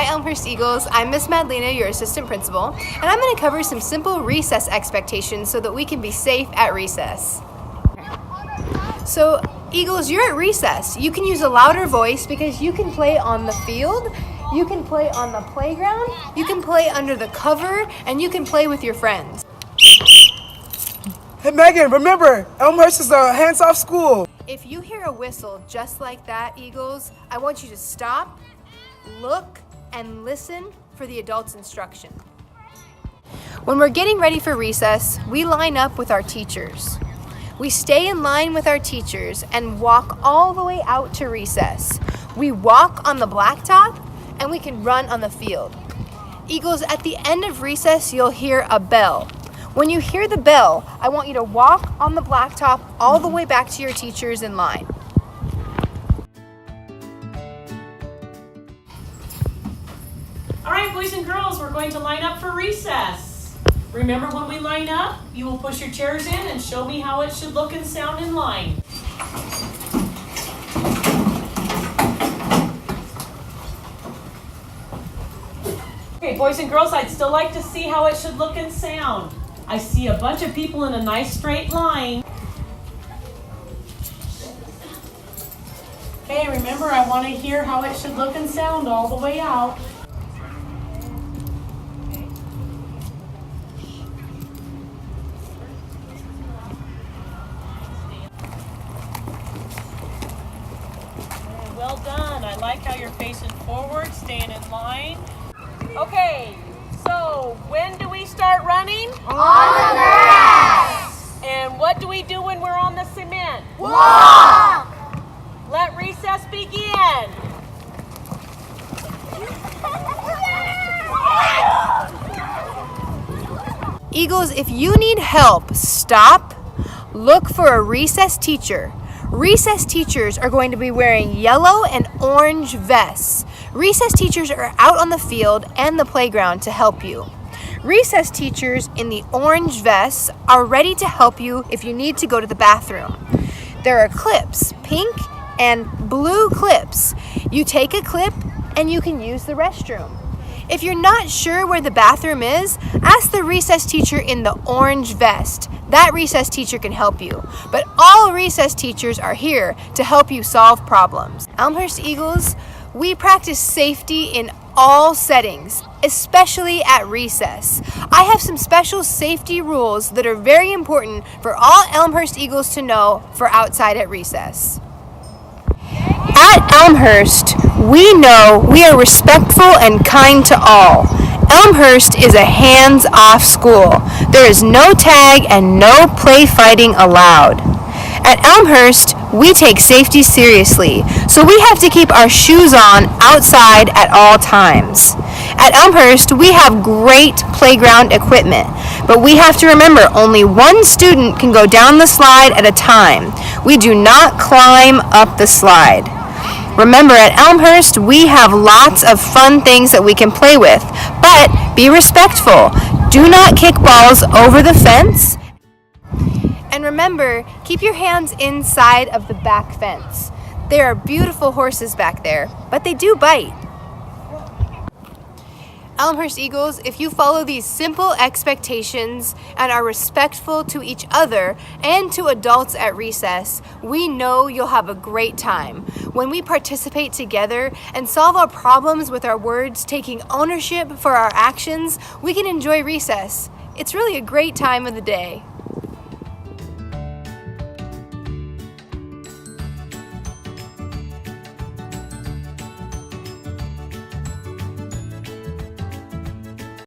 Hi Elmhurst Eagles, I'm Miss Madlena, your assistant principal, and I'm going to cover some simple recess expectations so that we can be safe at recess. So Eagles, you're at recess. You can use a louder voice because you can play on the field, you can play on the playground, you can play under the cover, and you can play with your friends. Hey Megan, remember, Elmhurst is a hands-off school. If you hear a whistle just like that, Eagles, I want you to stop, look, and listen for the adult's instruction. When we're getting ready for recess, we line up with our teachers. We stay in line with our teachers and walk all the way out to recess. We walk on the blacktop and we can run on the field. Eagles, at the end of recess, you'll hear a bell. When you hear the bell, I want you to walk on the blacktop all the way back to your teachers in line. All right, boys and girls, we're going to line up for recess. Remember, when we line up, you will push your chairs in and show me how it should look and sound in line. Okay, boys and girls, I'd still like to see how it should look and sound. I see a bunch of people in a nice straight line. Okay, remember, I want to hear how it should look and sound all the way out. Well done. I like how you're facing forward, staying in line. Okay, so when do we start running? On the grass! And what do we do when we're on the cement? Walk! Let recess begin. Eagles, if you need help, stop, look for a recess teacher. Recess teachers are going to be wearing yellow and orange vests. Recess teachers are out on the field and the playground to help you. Recess teachers in the orange vests are ready to help you if you need to go to the bathroom. There are clips, pink and blue clips. You take a clip and you can use the restroom. If you're not sure where the bathroom is, ask the recess teacher in the orange vest. That recess teacher can help you. But all recess teachers are here to help you solve problems. Elmhurst Eagles, we practice safety in all settings, especially at recess. I have some special safety rules that are very important for all Elmhurst Eagles to know for outside at recess. At Elmhurst, we know we are respectful and kind to all. Elmhurst is a hands-off school. There is no tag and no play fighting allowed. At Elmhurst, we take safety seriously, so we have to keep our shoes on outside at all times. At Elmhurst, we have great playground equipment, but we have to remember only one student can go down the slide at a time. We do not climb up the slide. Remember, at Elmhurst, we have lots of fun things that we can play with, but be respectful. Do not kick balls over the fence. And remember, keep your hands inside of the back fence. There are beautiful horses back there, but they do bite. Elmhurst Eagles, if you follow these simple expectations and are respectful to each other and to adults at recess, we know you'll have a great time. When we participate together and solve our problems with our words, taking ownership for our actions, we can enjoy recess. It's really a great time of the day.